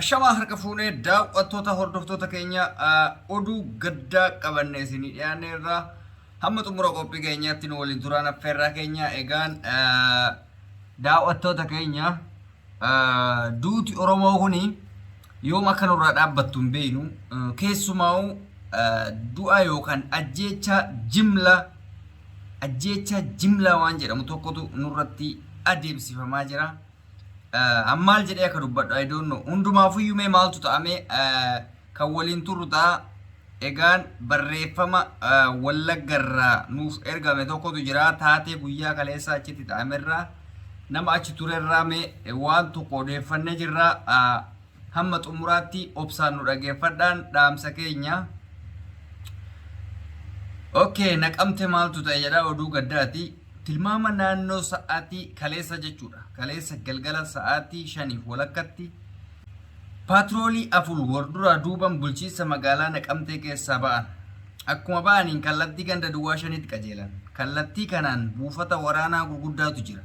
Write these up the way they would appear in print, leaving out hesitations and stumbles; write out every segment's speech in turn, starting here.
Ashamaa harka fuunee daawwattoota hordoftoota keenya oduu gaddaa qabannee isinii dhiyaanne irraa hamma xumura qophii keenyaatti nu waliin turaan affeerraa keenya egaan daawwattoota keenya duuti Oromoo kuni yoom akka nurraa dhaabbattu hin beeknu keessumaa'u du'a yookaan ajjeechaa jimlaa waan jedhamu tokkotu nurratti adeemsifamaa jira. Ammaal jedhee akka dubbadhu I don't know hundumaafuyyuu mee maaltu ta'ame kan waliin turru ta'a egaan barreeffama wallaggarraa nuuf ergame tokkotu jira taatee guyyaa kaleessaa achitti ta'amerraa nama achi turerraa mee waan tokko odeeffannee jirra hamma xumuraatti obsaan nu dhageeffadhaan dhaamsa keenya. Okay, naqamte maaltu ta'e jedha oduu gaddaati. Tilmaama naannoo sa'aatii kaleessa jechuudha. Kaleessa galgala sa'aatii 5 walakkatti paatroolii afur wardura duuban bulchiinsa magaalaa Naqamtee keessaa ba'an. Akkuma ba'aniin kallattii ganda duwwaa 5tti qajeelan. Kallattii kanaan buufata waraanaa gurguddaatu jira.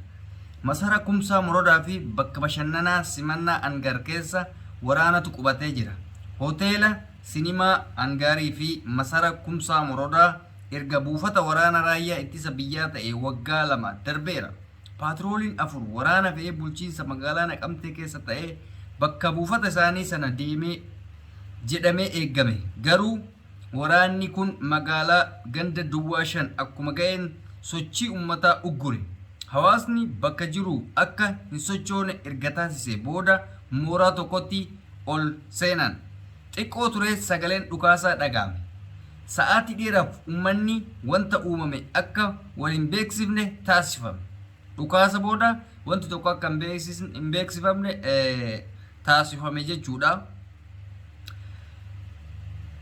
Masara Kumsaa Morodaa fi bakka bashannanaa Simannaa Angar keessa waraanatu qubatee jira. Hoteela Sinimaa Angaarii fi Masara Kumsaa Morodaa erga buufata waraana raayyaa ittisa biyyaa ta'e waggaa 2 darbeera. Paatrooliin afur waraana fe'ee bulchiinsa magaalaa Naqamtee keessa ta'e bakka buufata isaanii sana deemee jedhamee eegame. Garuu waraanni kun magaalaa ganda duwwaa 5 akkuma ga'een sochii uummataa uggure. Hawaasni bakka jiru akka hin sochoone erga taasisee booda mooraa tokkotti ol seenan. Xiqqoo ture sagaleen dhukaasaa dhaga'ame. Sa'aatii dheeraaf uummanni wanta uumame akka waliin beeksifne taasifame. Dhukaasa booda wanti tokko akka hin beeksifamne taasifame jechuudha.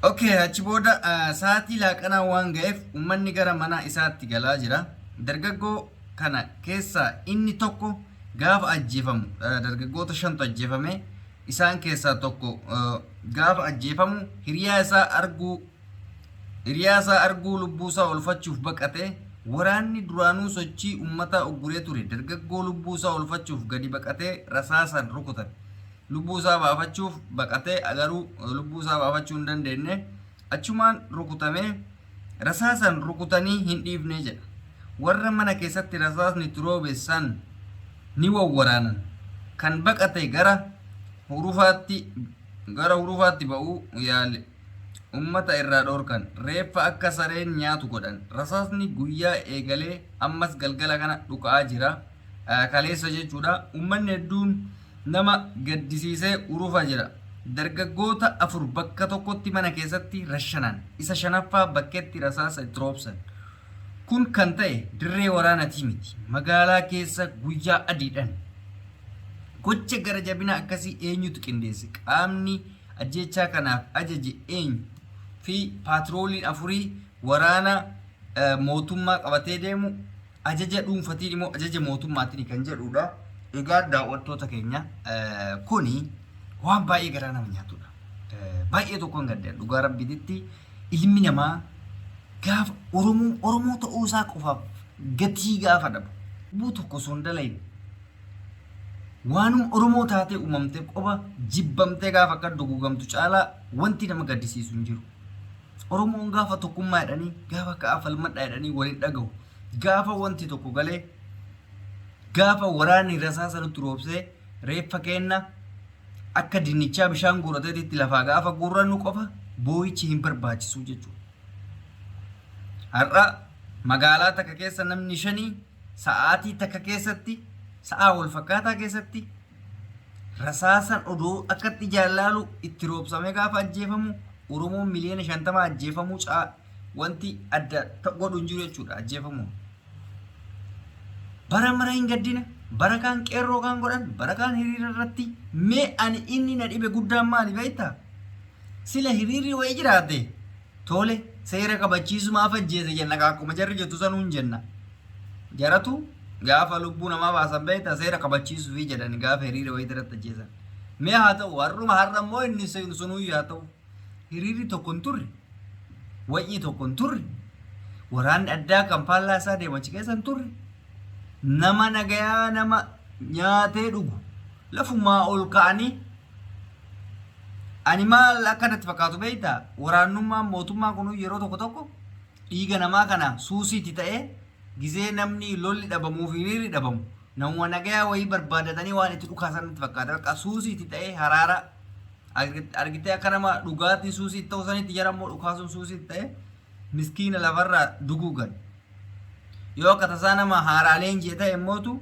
Okay, achi booda sa'aatii laaqanaa waan ga'eef uummanni gara mana isaatti galaa jira. Dargaggoo kana keessaa inni tokko gaafa ajjeefamu dargaggoota 5tu ajjeefame. Isaan keessaa tokko gaafa ajjeefamu hiriyaa isaa arguu lubbuusaa olfachuuf baqate. Waraanni duraanuu sochii uummataa ugguree ture dargaggoo lubbuusaa olfachuuf gadi baqatee rasaasaan rukutan. Lubbuusaa baafachuuf baqatee garuu lubbuusaa baafachuu hin dandeenye achumaan rukutamee rasaasaan rukutanii hin dhiifne jedha. Warra mana keessatti rasaasni turoobeessan ni wawwaraanan. Kan baqate gara hurufaatti ba'uu yaale. Ummata irraa dhorkan reeffa akka sareen nyaatu godhan. Rasaasni guyyaa eegalee ammas galgala kana dhuka'aa jira. Kaleessa jechuudha. Uummanni hedduun nama gaddisiisee urufa jira. Dargaggoota 4 bakka tokkotti mana keessatti rashanan. Isa 5ffaa bakkeetti rasaasa itti roobsan. Kun kan ta'e dirree waraanatii miti. Magaalaa keessa guyyaa adiidhaan. Gocha gara jabina akkasii eenyutu qindeesse? Qaamni ajjeechaa kanaaf ajaje eenyu? Fi paatrooliin afurii waraana mootummaa qabatee deemu ajaja dhuunfatiin immoo ajaja mootummaatiin kan jedhudha. Egaa daawwattoota keenya kuni waan baay'ee garaa nama nyaatudha. Baay'ee tokkoon gaddeen dhugaa rabbiitti ilmi namaa gaafa Oromoo ta'uu isaa qofaaf gatii gaafa dhabu buu tokko sun dalayin waanum Oromoo taatee uumamtee qofa jibbamtee gaafa akka dugugamtu caalaa wanti nama gaddisiisu hin jiru. Oromoon gaafa tokkummaa jedhanii gaafa ka'aa falmadhaa jedhanii waliin dhaga'u gaafa wanti tokko galee gaafa waraanni rasaasa nutti roobsee reeffa kenna akka dinnichaa bishaan guurateetti lafaa gaafa guurrannu qofa boo'ichi hin barbaachisu jechuudha. Har'a magaalaa takka keessa namni 5 sa'aatii takka keessatti sa'aa wal fakkaataa keessatti rasaasaan odoo akkatti jaalaalu itti roobsamee gaafa ajjeefamu Oromoon miliyoona 50 ajjeefamuu wanti adda godhu hin jiru jechuudha ajjeefamu. Bara mara hin gaddina bara kaan qeerroo kan godhan bara kaan hiriira irratti mee ani inni na dhibe guddaan maali beektaa? Sila hiriirri wayii jiraate tole seera kabachiisumaaf ajjeese jenna akkuma jarri jettu sanuu hin jenna. Jaratu gaafa lubbuu namaa baasan beektaa seera kabachiisuu fi jedhani gaafa hiriira wayii irratti ajjeesan. Mee haa ta'u warruma har'a immoo inni sunuu haa ta'u. Hiriirri tokko hin turre wayii tokko hin turre waraanni addaa kan faallaa isaa deemachi keessa hin turre nama nagayaa nama nyaatee dhugu lafumaa ol ka'anii Ani maal akkanatti fakkaatu beektaa waraannummaan mootummaa kun yeroo tokko tokko dhiiga namaa kana suusiitti ta'ee gizee namni lolli dhabamuu fi hiriirri dhabamu namuma nagayaa wayii barbaadatanii waan itti dhukaasanatti fakkaata bakka suusiitti ta'ee haraara argitee akka nama dhugaatii suusiitti ta'uu sanitti jarammoo dhukaasuun suusiitti ta'ee miskiina lafarraa duguugan yoo akka tasaa nama haaraaleen jee ta'e immootu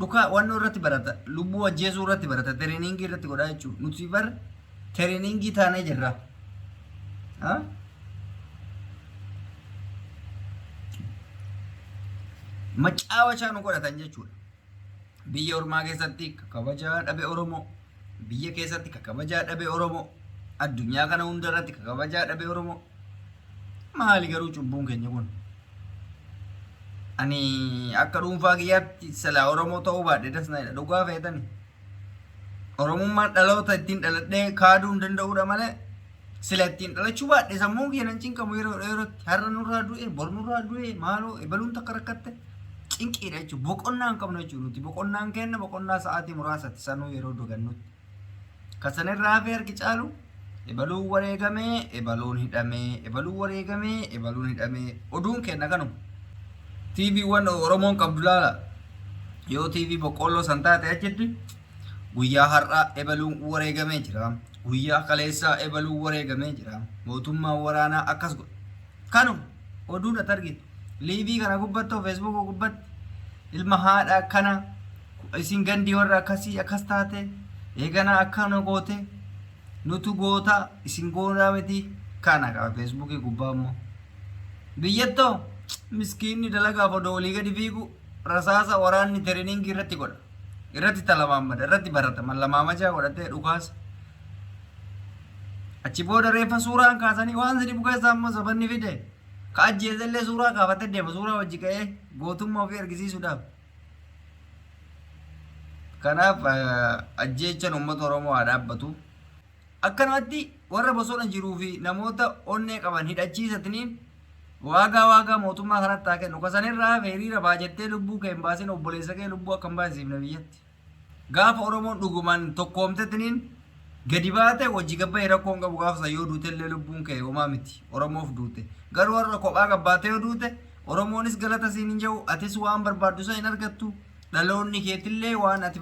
dhukaa wannoo irratti barata lubbuu ajjeesuu irratti barata tireeningii irratti godhaa jechuudha nuti bar tireeningii taanee jirra macaawachaa nu godhatan jechuudha biyya ormaa keessatti kabajaa dhabe oromoo biyya keessatti kabajaa dhabe oromoo addunyaa kana hunda irratti kabajaa dhabe oromoo maali garuu cubbuun keenya kun ani akka dhuunfaa kiyyaatti silaa oromoo ta'uu baadhe dasnaadha dhugaa feetani oromummaan dhaloota ittiin dhaladhee kaaduu hin danda'uudha malee sila ittiin dhalachuu baadhe sammuun kiyya cinqamu yeroo yerootti har'a nurraa du'e bor nurraa du'e maaloo ebaluun takka rakkatte cinqiidha jechuudha boqonnaa hin qabnu jechuudha nuti boqonnaan kenna boqonnaa sa'aatii muraasatti sanuu yeroo dogannutti kasanirraa fi harki caalu ebaluun wareegamee ebaluun hidhamee ebaluun wareegamee ebaluun hidhamee oduun kenna kanuma TV wan oromoon qabdu laala yoo TV boqqolloo san taate achitti guyyaa har'aa ebaluun wareegamee jira guyyaa kaleessaa ebaluun wareegamee jira mootummaan waraanaa akkas godha kanuma oduudha targitu liivii kana gubbattoo Facebook gubbatti ilma haadha akkana isin gandii warra akkasii akkas taate eegana akkana goote nutu goota isin goonaa miti kana qaba Facebook gubbaa immoo biyyattoo miskiinni dalagaaf odoo olii gadi fiigu rasaasa waraanni tireeningii irratti godha irratti talamaamada irratti barata mallamaamachaa godhatee dhukaasa achi booda reeffa suuraan kaasanii waan sadi bukeessaa ammoo sabanni fide ka ajjeesellee suuraa kaafatee deema suuraa wajji ka'ee gootummaa ofii argisiisuudhaaf kanaaf ajjeechan uummata oromoo haa dhaabbatu akkanumatti warra bosona jiruu fi namoota onnee qaban hidhachiisatiniin waagaa mootummaa kanatti haa kennu kasanirraa hiriira baajettee lubbuu kee hin baasin obboleessa kee lubbuu akka hin baasifne biyyatti gaafa oromoon dhugumaan tokkoomtetiniin gadi baate wajji gabba'ee rakkoon qabu gaafa yoo duutellee lubbuun kee homaa miti oromoof duute garuu warra kophaa gabbaatee yoo duute oromoonis galata siin hin jiru atis waan barbaaddu isa hin argattu dhaloonni keetillee waan ati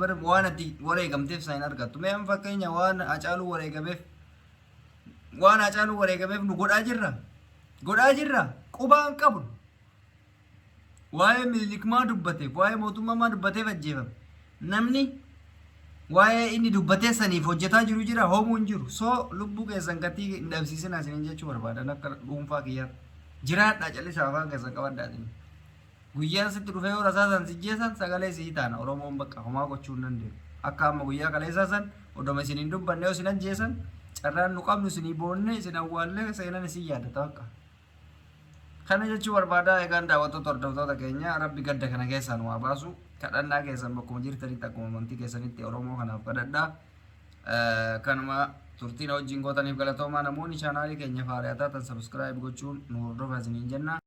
wareegamteef isa hin argattu mee fakkeenya waan Hacaaluu wareegameef nu godhaa jirra qubaan qabu waa'ee Minilikmaa dubbateef waa'ee mootummaa dubbateef ajjeefame namni waa'ee inni dubbatee saniif hojjetaa jira hoomuu hin jiru soo lubbuu keessan gatii hin dhabsiisinaa isiniin jechuu barbaadan akka dhuunfaa kiyyaatti jiraadhaa callisaa afaan keessan qabadhaatiin guyyaan sitti dhufee yoo rasaasan sijjeessan sagalee sii taana oromoon bakka homaa gochuu hin dandeenyu akka amma guyyaa kaleessaa san odoma isin hin dubbanne yoo isin ajjeesan carraan nu qabnu isinii boonne isin awwaallee seenan isin yaadata akka kana jechuu barbaadaa eegaan daawwattoota hordoftoota keenya rabbi gadda kana keessaa nu haa baasu kadhannaa keessan bakkuma jirtanitti akkuma amantii keessanitti oromoo kanaaf kadhadhaa kanuma turtiin wajjin gootaniif galatoomaa namoonni chaanaalii keenya faariyaa taatan sabskiraayib gochuun nu hordofaa isiniin jenna